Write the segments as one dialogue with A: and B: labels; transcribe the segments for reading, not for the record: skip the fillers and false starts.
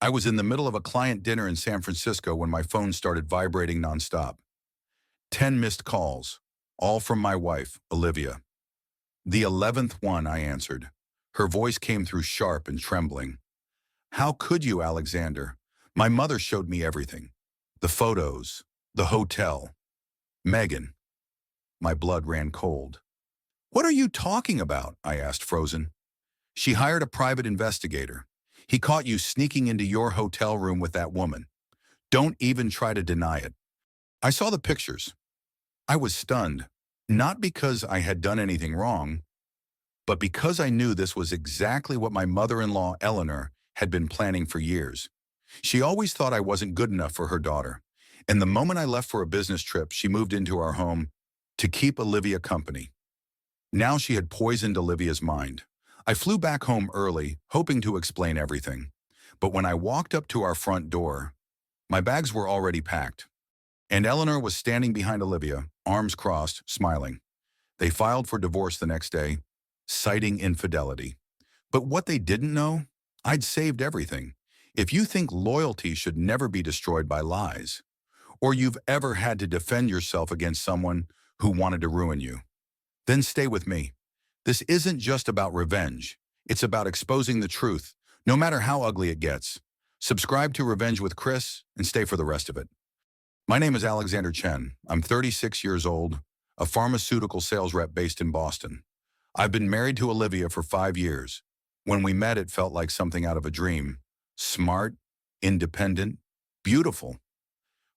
A: I was in the middle of a client dinner in San Francisco when my phone started vibrating nonstop. 10 missed calls, all from my wife, Olivia. The 11th one, I answered. Her voice came through sharp and trembling. How could you, Alexander? My mother showed me everything. The photos, the hotel. Megan. My blood ran cold. What are you talking about? I asked, frozen. She hired a private investigator. He caught you sneaking into your hotel room with that woman. Don't even try to deny it. I saw the pictures. I was stunned, not because I had done anything wrong, but because I knew this was exactly what my mother-in-law, Eleanor, had been planning for years. She always thought I wasn't good enough for her daughter, and the moment I left for a business trip, she moved into our home to keep Olivia company. Now she had poisoned Olivia's mind. I flew back home early, hoping to explain everything. But when I walked up to our front door, my bags were already packed, and Eleanor was standing behind Olivia, arms crossed, smiling. They filed for divorce the next day, citing infidelity. But what they didn't know, I'd saved everything. If you think loyalty should never be destroyed by lies, or you've ever had to defend yourself against someone who wanted to ruin you, then stay with me. This isn't just about revenge. It's about exposing the truth, no matter how ugly it gets. Subscribe to Revenge with Chris and stay for the rest of it. My name is Alexander Chen. I'm 36 years old, a pharmaceutical sales rep based in Boston. I've been married to Olivia for 5 years. When we met, it felt like something out of a dream. Smart, independent, beautiful.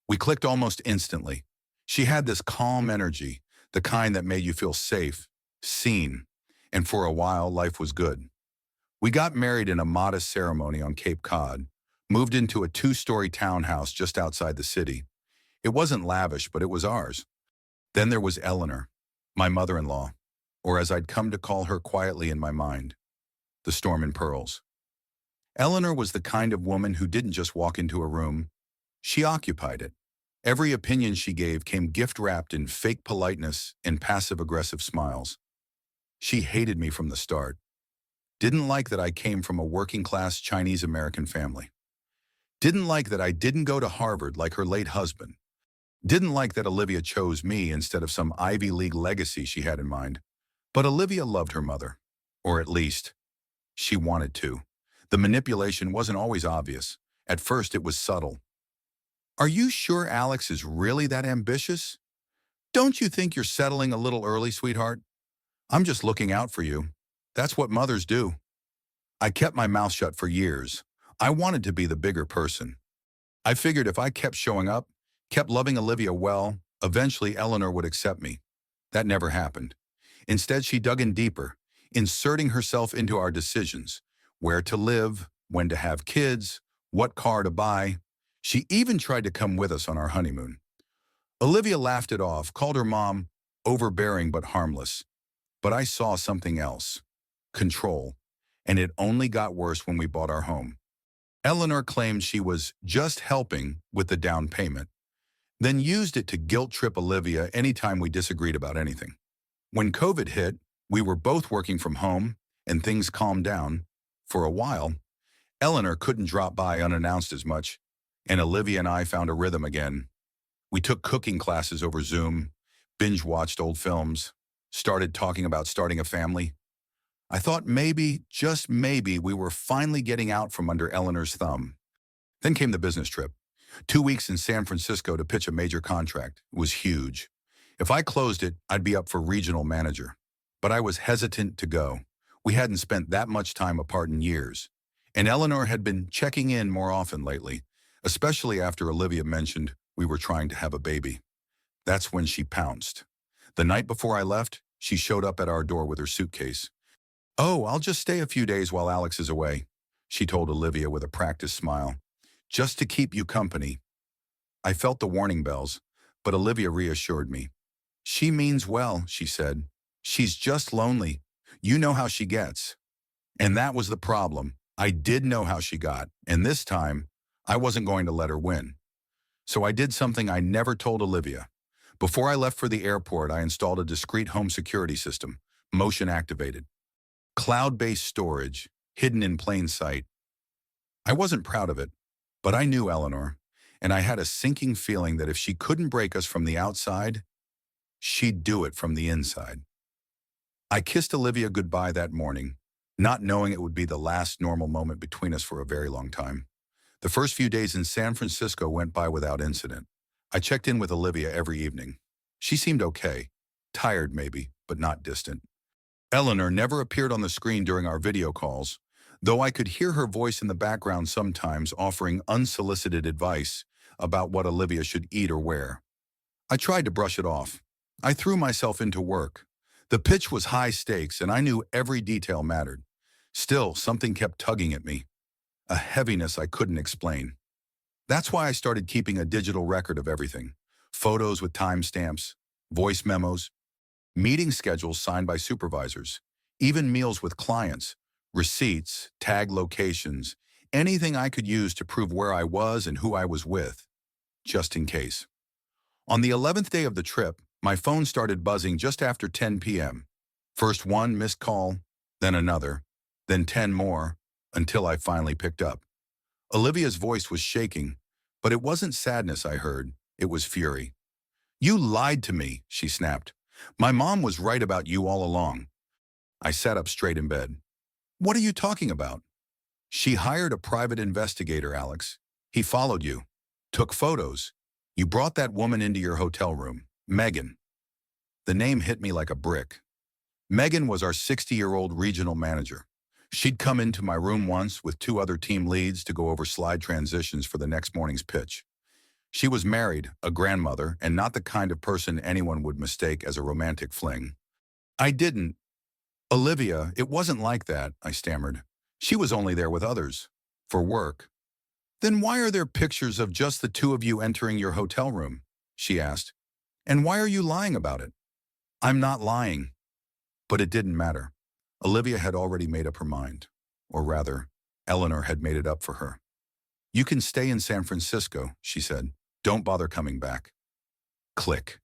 A: We clicked almost instantly. She had this calm energy, the kind that made you feel safe, seen, and for a while, life was good. We got married in a modest ceremony on Cape Cod, moved into a 2-story townhouse just outside the city. It wasn't lavish, but it was ours. Then there was Eleanor, my mother-in-law, or as I'd come to call her quietly in my mind, the Storm in Pearls. Eleanor was the kind of woman who didn't just walk into a room, she occupied it. Every opinion she gave came gift-wrapped in fake politeness and passive-aggressive smiles. She hated me from the start. Didn't like that I came from a working-class Chinese-American family. Didn't like that I didn't go to Harvard like her late husband. Didn't like that Olivia chose me instead of some Ivy League legacy she had in mind. But Olivia loved her mother, or at least, she wanted to. The manipulation wasn't always obvious. At first, it was subtle. Are you sure Alex is really that ambitious? Don't you think you're settling a little early, sweetheart? I'm just looking out for you. That's what mothers do. I kept my mouth shut for years. I wanted to be the bigger person. I figured if I kept showing up, kept loving Olivia well, eventually Eleanor would accept me. That never happened. Instead, she dug in deeper, inserting herself into our decisions, where to live, when to have kids, what car to buy. She even tried to come with us on our honeymoon. Olivia laughed it off, called her mom overbearing but harmless. But I saw something else, control, and it only got worse when we bought our home. Eleanor claimed she was just helping with the down payment, then used it to guilt-trip Olivia anytime we disagreed about anything. When COVID hit, we were both working from home, and things calmed down. For a while, Eleanor couldn't drop by unannounced as much, and Olivia and I found a rhythm again. We took cooking classes over Zoom, binge-watched old films, started talking about starting a family. I thought maybe, just maybe, we were finally getting out from under Eleanor's thumb. Then came the business trip. 2 weeks in San Francisco to pitch a major contract. It was huge. If I closed it, I'd be up for regional manager. But I was hesitant to go. We hadn't spent that much time apart in years. And Eleanor had been checking in more often lately, especially after Olivia mentioned we were trying to have a baby. That's when she pounced. The night before I left, she showed up at our door with her suitcase. "Oh, I'll just stay a few days while Alex is away," she told Olivia with a practiced smile. "Just to keep you company." I felt the warning bells, but Olivia reassured me. "She means well," she said. "She's just lonely. You know how she gets." And that was the problem. I did know how she got, and this time, I wasn't going to let her win. So I did something I never told Olivia. Before I left for the airport, I installed a discreet home security system, motion activated. Cloud-based storage, hidden in plain sight. I wasn't proud of it, but I knew Eleanor, and I had a sinking feeling that if she couldn't break us from the outside, she'd do it from the inside. I kissed Olivia goodbye that morning, not knowing it would be the last normal moment between us for a very long time. The first few days in San Francisco went by without incident. I checked in with Olivia every evening. She seemed okay, tired maybe, but not distant. Eleanor never appeared on the screen during our video calls, though I could hear her voice in the background sometimes offering unsolicited advice about what Olivia should eat or wear. I tried to brush it off. I threw myself into work. The pitch was high stakes and I knew every detail mattered. Still, something kept tugging at me, a heaviness I couldn't explain. That's why I started keeping a digital record of everything. Photos with timestamps, voice memos, meeting schedules signed by supervisors, even meals with clients, receipts, tag locations, anything I could use to prove where I was and who I was with, just in case. On the 11th day of the trip, my phone started buzzing just after 10 p.m. First one missed call, then another, then 10 more, until I finally picked up. Olivia's voice was shaking, but it wasn't sadness I heard, it was fury. "You lied to me," she snapped. "My mom was right about you all along." I sat up straight in bed. "What are you talking about?" "She hired a private investigator, Alex. He followed you, took photos. You brought that woman into your hotel room, Megan." The name hit me like a brick. Megan was our 60-year-old regional manager. She'd come into my room once with two other team leads to go over slide transitions for the next morning's pitch. She was married, a grandmother, and not the kind of person anyone would mistake as a romantic fling. "I didn't. Olivia, it wasn't like that," I stammered. "She was only there with others. For work." "Then why are there pictures of just the two of you entering your hotel room?" she asked. "And why are you lying about it?" "I'm not lying." But it didn't matter. Olivia had already made up her mind. Or rather, Eleanor had made it up for her. "You can stay in San Francisco," she said. "Don't bother coming back." Click.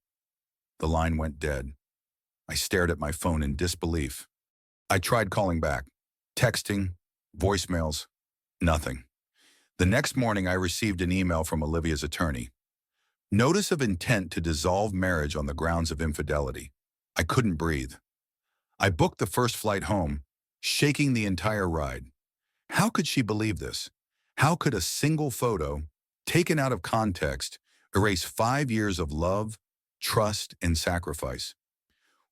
A: The line went dead. I stared at my phone in disbelief. I tried calling back. Texting, voicemails, nothing. The next morning I received an email from Olivia's attorney. Notice of intent to dissolve marriage on the grounds of infidelity. I couldn't breathe. I booked the first flight home, shaking the entire ride. How could she believe this? How could a single photo, taken out of context, erase 5 years of love, trust, and sacrifice?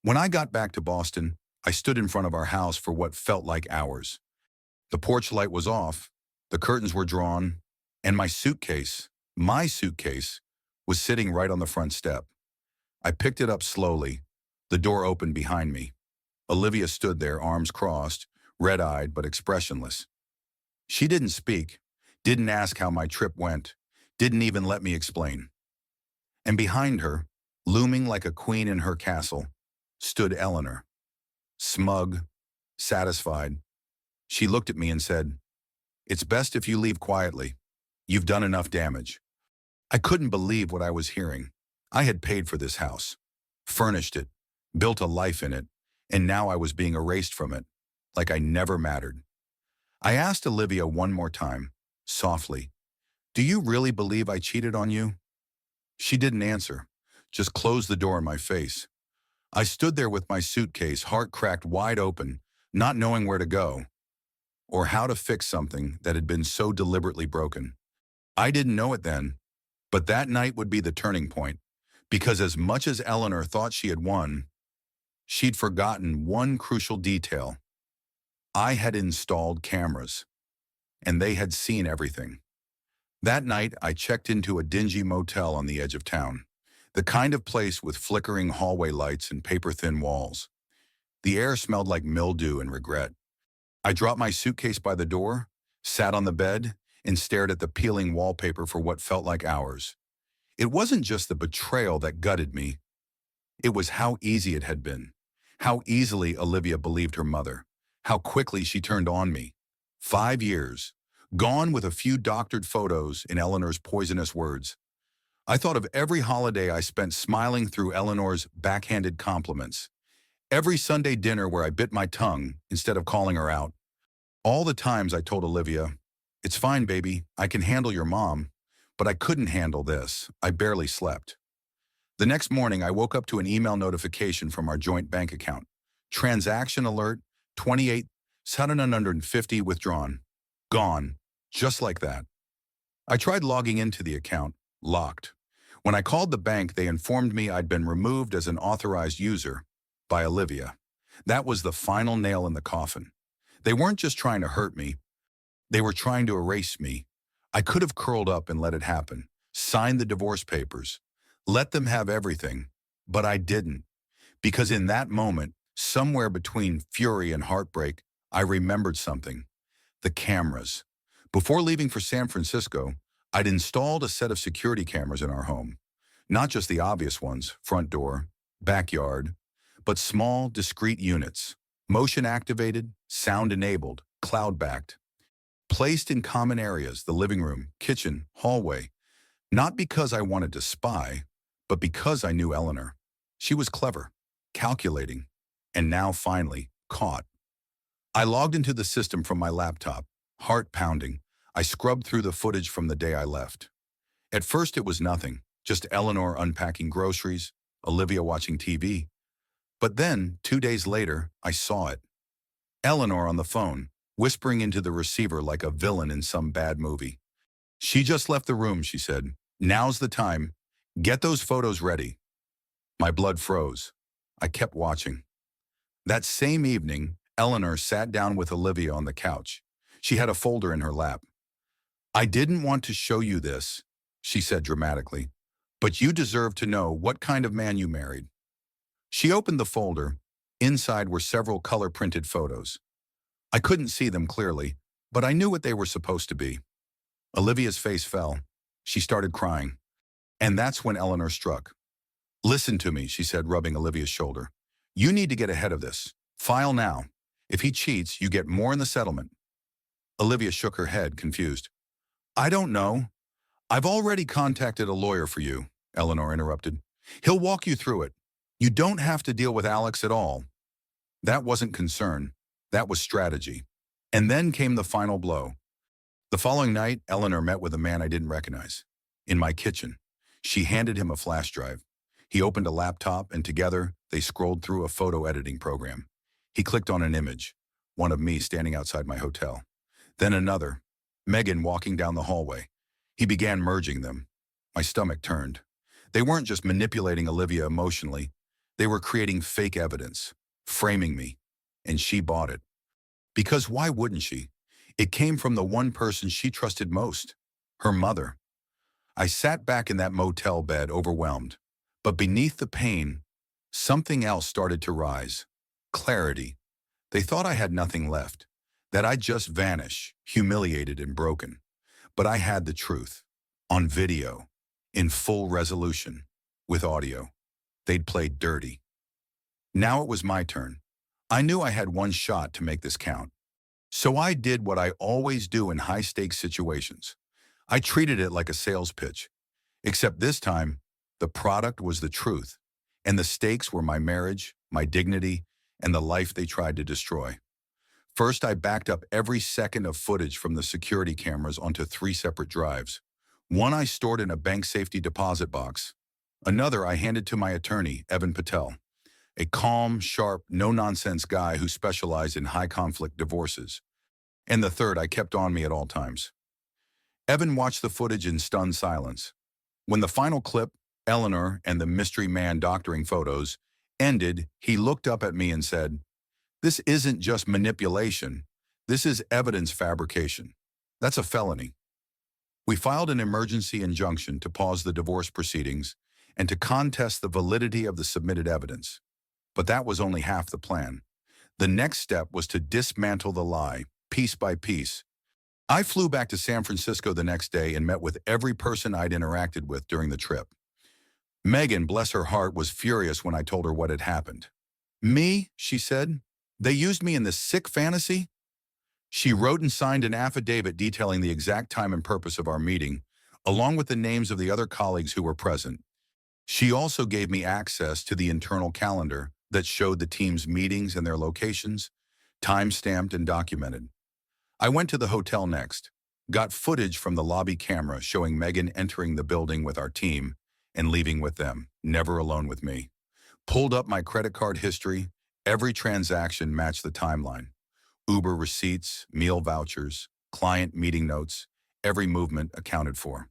A: When I got back to Boston, I stood in front of our house for what felt like hours. The porch light was off, the curtains were drawn, and my suitcase, was sitting right on the front step. I picked it up slowly. The door opened behind me. Olivia stood there, arms crossed, red-eyed but expressionless. She didn't speak, didn't ask how my trip went, didn't even let me explain. And behind her, looming like a queen in her castle, stood Eleanor. Smug, satisfied. She looked at me and said, "It's best if you leave quietly. You've done enough damage." I couldn't believe what I was hearing. I had paid for this house, furnished it, built a life in it, and now I was being erased from it, like I never mattered. I asked Olivia one more time, softly, "Do you really believe I cheated on you?" She didn't answer, just closed the door in my face. I stood there with my suitcase, heart cracked wide open, not knowing where to go, or how to fix something that had been so deliberately broken. I didn't know it then, but that night would be the turning point, because as much as Eleanor thought she had won, she'd forgotten one crucial detail. I had installed cameras, and they had seen everything. That night, I checked into a dingy motel on the edge of town, the kind of place with flickering hallway lights and paper-thin walls. The air smelled like mildew and regret. I dropped my suitcase by the door, sat on the bed, and stared at the peeling wallpaper for what felt like hours. It wasn't just the betrayal that gutted me. It was how easy it had been, how easily Olivia believed her mother, how quickly she turned on me. 5 years, gone with a few doctored photos in Eleanor's poisonous words. I thought of every holiday I spent smiling through Eleanor's backhanded compliments, every Sunday dinner where I bit my tongue instead of calling her out, all the times I told Olivia, It's fine, baby. I can handle your mom. But I couldn't handle this. I barely slept. The next morning, I woke up to an email notification from our joint bank account. Transaction alert, 28,750 withdrawn. Gone. Just like that. I tried logging into the account. Locked. When I called the bank, they informed me I'd been removed as an authorized user by Olivia. That was the final nail in the coffin. They weren't just trying to hurt me. They were trying to erase me. I could have curled up and let it happen, signed the divorce papers, let them have everything, but I didn't. Because in that moment, somewhere between fury and heartbreak, I remembered something. The cameras. Before leaving for San Francisco, I'd installed a set of security cameras in our home. Not just the obvious ones, front door, backyard, but small, discrete units, motion-activated, sound-enabled, cloud-backed, placed in common areas, the living room, kitchen, hallway, not because I wanted to spy, but because I knew Eleanor. She was clever, calculating, and now finally caught. I logged into the system from my laptop, heart pounding. I scrubbed through the footage from the day I left. At first it was nothing, just Eleanor unpacking groceries, Olivia watching TV. But then, 2 days later, I saw it. Eleanor on the phone, whispering into the receiver like a villain in some bad movie. She just left the room, she said. Now's the time. Get those photos ready. My blood froze. I kept watching. That same evening, Eleanor sat down with Olivia on the couch. She had a folder in her lap. I didn't want to show you this, she said dramatically, but you deserve to know what kind of man you married. She opened the folder. Inside were several color-printed photos. I couldn't see them clearly, but I knew what they were supposed to be. Olivia's face fell. She started crying. And that's when Eleanor struck. Listen to me, she said, rubbing Olivia's shoulder. You need to get ahead of this. File now. If he cheats, you get more in the settlement. Olivia shook her head, confused. I don't know. I've already contacted a lawyer for you, Eleanor interrupted. He'll walk you through it. You don't have to deal with Alex at all. That wasn't concern. That was strategy. And then came the final blow. The following night, Eleanor met with a man I didn't recognize. In my kitchen. She handed him a flash drive. He opened a laptop, and together, they scrolled through a photo editing program. He clicked on an image, one of me standing outside my hotel. Then another, Megan walking down the hallway. He began merging them. My stomach turned. They weren't just manipulating Olivia emotionally. They were creating fake evidence, framing me, and she bought it. Because why wouldn't she? It came from the one person she trusted most, her mother. I sat back in that motel bed, overwhelmed. But beneath the pain, something else started to rise. Clarity. They thought I had nothing left, that I'd just vanish, humiliated and broken. But I had the truth. On video, in full resolution, with audio. They'd played dirty. Now it was my turn. I knew I had one shot to make this count. So I did what I always do in high-stakes situations. I treated it like a sales pitch. Except this time, the product was the truth, and the stakes were my marriage, my dignity, and the life they tried to destroy. First, I backed up every second of footage from the security cameras onto 3 separate drives. One I stored in a bank safety deposit box. Another I handed to my attorney, Evan Patel, a calm, sharp, no-nonsense guy who specialized in high-conflict divorces. And the third I kept on me at all times. Evan watched the footage in stunned silence. When the final clip, Eleanor and the mystery man doctoring photos, ended, he looked up at me and said, "This isn't just manipulation. This is evidence fabrication. That's a felony." We filed an emergency injunction to pause the divorce proceedings and to contest the validity of the submitted evidence. But that was only half the plan. The next step was to dismantle the lie, piece by piece. I flew back to San Francisco the next day and met with every person I'd interacted with during the trip. Megan, bless her heart, was furious when I told her what had happened. "Me?" she said. "They used me in this sick fantasy?" She wrote and signed an affidavit detailing the exact time and purpose of our meeting, along with the names of the other colleagues who were present. She also gave me access to the internal calendar that showed the team's meetings and their locations, time-stamped and documented. I went to the hotel next. Got footage from the lobby camera showing Megan entering the building with our team and leaving with them, never alone with me. Pulled up my credit card history. Every transaction matched the timeline. Uber receipts, meal vouchers, client meeting notes, every movement accounted for.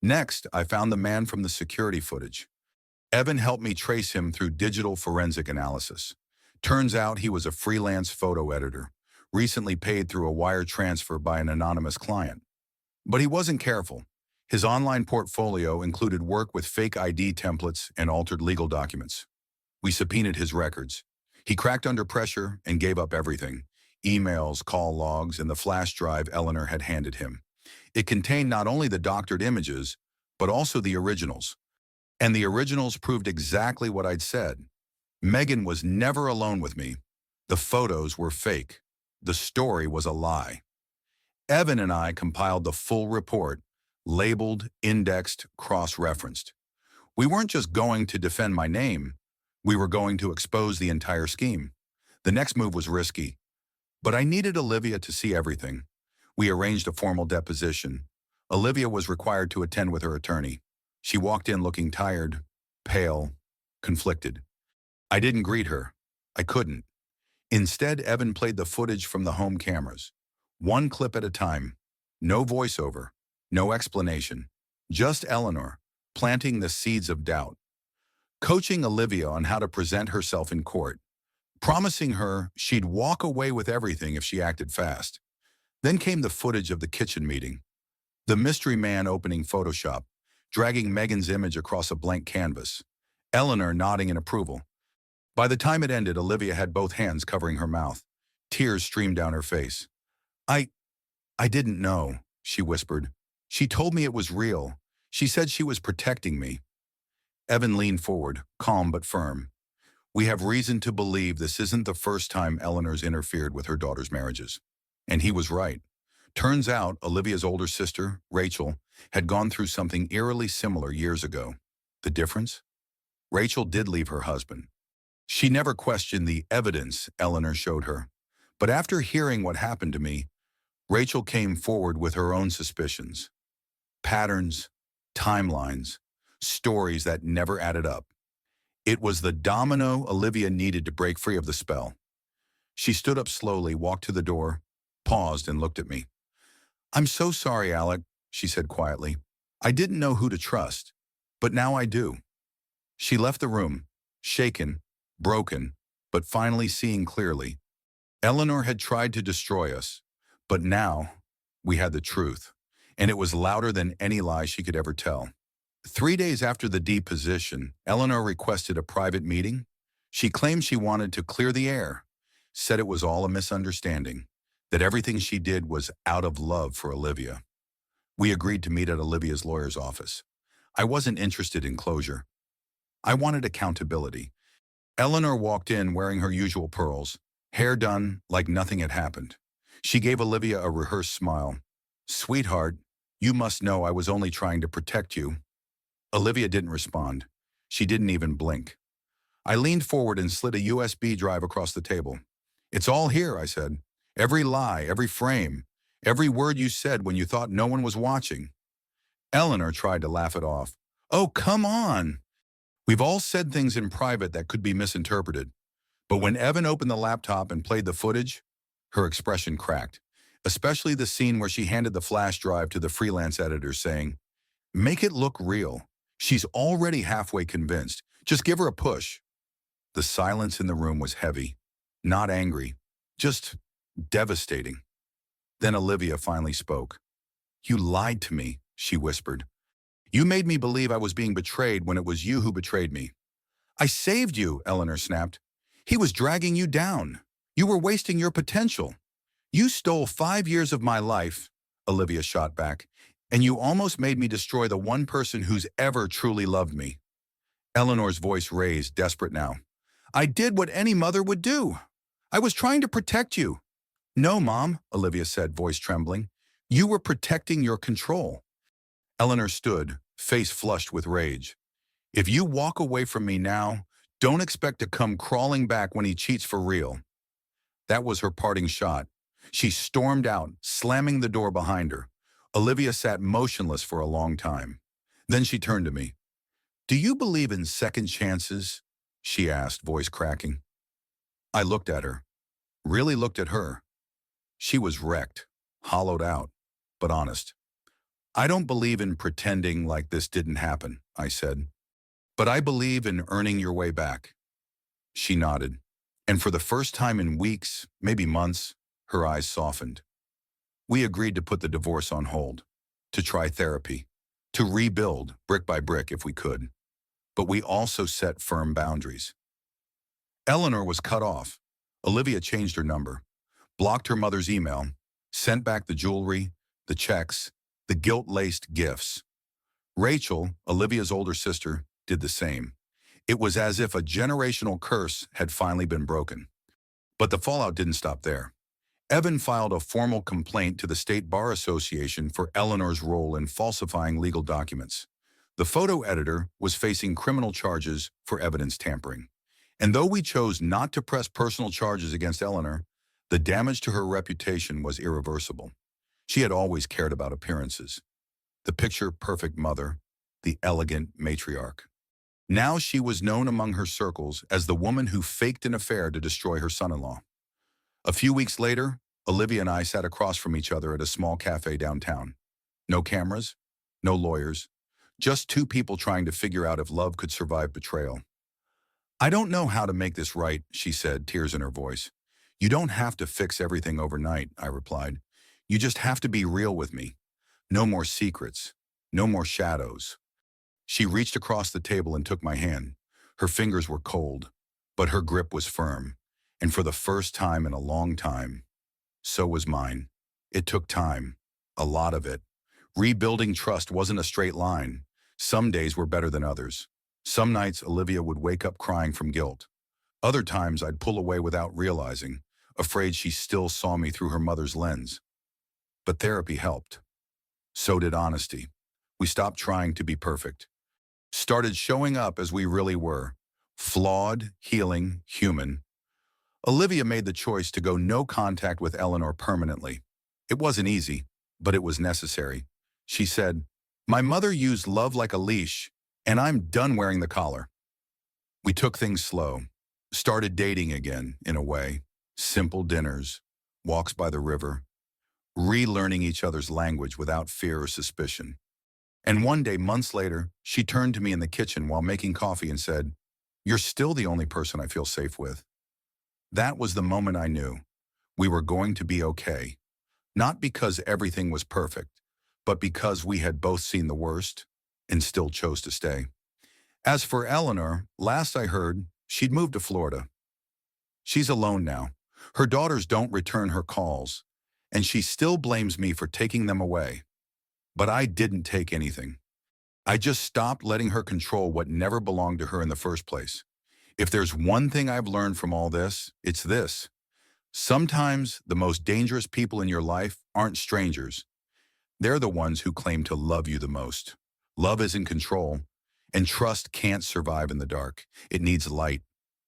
A: Next, I found the man from the security footage. Evan helped me trace him through digital forensic analysis. Turns out he was a freelance photo editor, recently paid through a wire transfer by an anonymous client. But he wasn't careful. His online portfolio included work with fake ID templates and altered legal documents. We subpoenaed his records. He cracked under pressure and gave up everything: emails, call logs, and the flash drive Eleanor had handed him. It contained not only the doctored images, but also the originals. And the originals proved exactly what I'd said. Megan was never alone with me. The photos were fake. The story was a lie. Evan and I compiled the full report, labeled, indexed, cross-referenced. We weren't just going to defend my name. We were going to expose the entire scheme. The next move was risky, but I needed Olivia to see everything. We arranged a formal deposition. Olivia was required to attend with her attorney. She walked in looking tired, pale, conflicted. I didn't greet her. I couldn't. Instead, Evan played the footage from the home cameras. One clip at a time. No voiceover, no explanation. Just Eleanor, planting the seeds of doubt. Coaching Olivia on how to present herself in court. Promising her she'd walk away with everything if she acted fast. Then came the footage of the kitchen meeting. The mystery man opening Photoshop, dragging Megan's image across a blank canvas. Eleanor nodding in approval. By the time it ended, Olivia had both hands covering her mouth. Tears streamed down her face. I didn't know, she whispered. She told me it was real. She said she was protecting me. Evan leaned forward, calm but firm. We have reason to believe this isn't the first time Eleanor's interfered with her daughter's marriages. And he was right. Turns out Olivia's older sister, Rachel, had gone through something eerily similar years ago. The difference? Rachel did leave her husband. She never questioned the evidence Eleanor showed her. But after hearing what happened to me, Rachel came forward with her own suspicions. Patterns, timelines, stories that never added up. It was the domino Olivia needed to break free of the spell. She stood up slowly, walked to the door, paused, and looked at me. I'm so sorry, Alec, she said quietly. I didn't know who to trust, but now I do. She left the room, shaken, broken, but finally seeing clearly. Eleanor had tried to destroy us, but now we had the truth, and it was louder than any lie she could ever tell. 3 days after the deposition, Eleanor requested a private meeting. She claimed she wanted to clear the air, said it was all a misunderstanding, that everything she did was out of love for Olivia. We agreed to meet at Olivia's lawyer's office. I wasn't interested in closure. I wanted accountability. Eleanor walked in wearing her usual pearls, hair done like nothing had happened. She gave Olivia a rehearsed smile. Sweetheart, you must know I was only trying to protect you. Olivia didn't respond. She didn't even blink. I leaned forward and slid a USB drive across the table. It's all here, I said. Every lie, every frame, every word you said when you thought no one was watching. Eleanor tried to laugh it off. Oh, come on. We've all said things in private that could be misinterpreted. But when Evan opened the laptop and played the footage, her expression cracked, especially the scene where she handed the flash drive to the freelance editor saying, make it look real. She's already halfway convinced. Just give her a push. The silence in the room was heavy, not angry, just devastating. Then Olivia finally spoke. You lied to me, she whispered. You made me believe I was being betrayed when it was you who betrayed me. I saved you, Eleanor snapped. He was dragging you down. You were wasting your potential. You stole 5 years of my life, Olivia shot back, and you almost made me destroy the one person who's ever truly loved me. Eleanor's voice raised, desperate now. I did what any mother would do. I was trying to protect you. No, Mom, Olivia said, voice trembling. You were protecting your control. Eleanor stood, face flushed with rage. If you walk away from me now, don't expect to come crawling back when he cheats for real. That was her parting shot. She stormed out, slamming the door behind her. Olivia sat motionless for a long time. Then she turned to me. "Do you believe in second chances?" she asked, voice cracking. I looked at her, really looked at her. She was wrecked, hollowed out, but honest. "I don't believe in pretending like this didn't happen," I said. "But I believe in earning your way back." She nodded, and for the first time in weeks, maybe months, her eyes softened. We agreed to put the divorce on hold, to try therapy, to rebuild brick by brick if we could. But we also set firm boundaries. Eleanor was cut off. Olivia changed her number, blocked her mother's email, sent back the jewelry, the checks, the guilt-laced gifts. Rachel, Olivia's older sister, did the same. It was as if a generational curse had finally been broken. But the fallout didn't stop there. Evan filed a formal complaint to the State Bar Association for Eleanor's role in falsifying legal documents. The photo editor was facing criminal charges for evidence tampering. And though we chose not to press personal charges against Eleanor, the damage to her reputation was irreversible. She had always cared about appearances. The picture-perfect mother, the elegant matriarch. Now she was known among her circles as the woman who faked an affair to destroy her son-in-law. A few weeks later, Olivia and I sat across from each other at a small cafe downtown. No cameras, no lawyers, just two people trying to figure out if love could survive betrayal. "I don't know how to make this right," she said, tears in her voice. "You don't have to fix everything overnight," I replied. "You just have to be real with me. No more secrets, no more shadows." She reached across the table and took my hand. Her fingers were cold, but her grip was firm. And for the first time in a long time, so was mine. It took time, a lot of it. Rebuilding trust wasn't a straight line. Some days were better than others. Some nights Olivia would wake up crying from guilt. Other times I'd pull away without realizing, afraid she still saw me through her mother's lens. But therapy helped. So did honesty. We stopped trying to be perfect. Started showing up as we really were. Flawed, healing, human. Olivia made the choice to go no contact with Eleanor permanently. It wasn't easy, but it was necessary. She said, "My mother used love like a leash, and I'm done wearing the collar." We took things slow, started dating again, in a way. Simple dinners, walks by the river, relearning each other's language without fear or suspicion. And one day, months later, she turned to me in the kitchen while making coffee and said, "You're still the only person I feel safe with." That was the moment I knew we were going to be okay. Not because everything was perfect, but because we had both seen the worst and still chose to stay. As for Eleanor, last I heard, she'd moved to Florida. She's alone now. Her daughters don't return her calls, and she still blames me for taking them away. But I didn't take anything. I just stopped letting her control what never belonged to her in the first place. If there's one thing I've learned from all this, it's this. Sometimes the most dangerous people in your life aren't strangers. They're the ones who claim to love you the most. Love is in control, and trust can't survive in the dark. It needs light,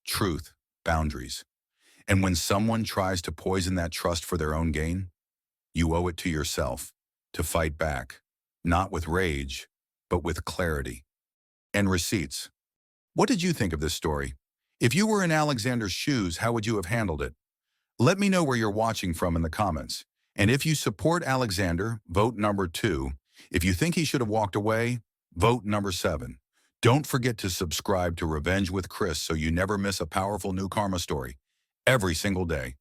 A: truth, boundaries. And when someone tries to poison that trust for their own gain, you owe it to yourself to fight back, not with rage, but with clarity. And receipts. What did you think of this story? If you were in Alexander's shoes, how would you have handled it? Let me know where you're watching from in the comments. And if you support Alexander, vote number 2. If you think he should have walked away, vote number 7. Don't forget to subscribe to Revenge with Chris so you never miss a powerful new karma story every single day.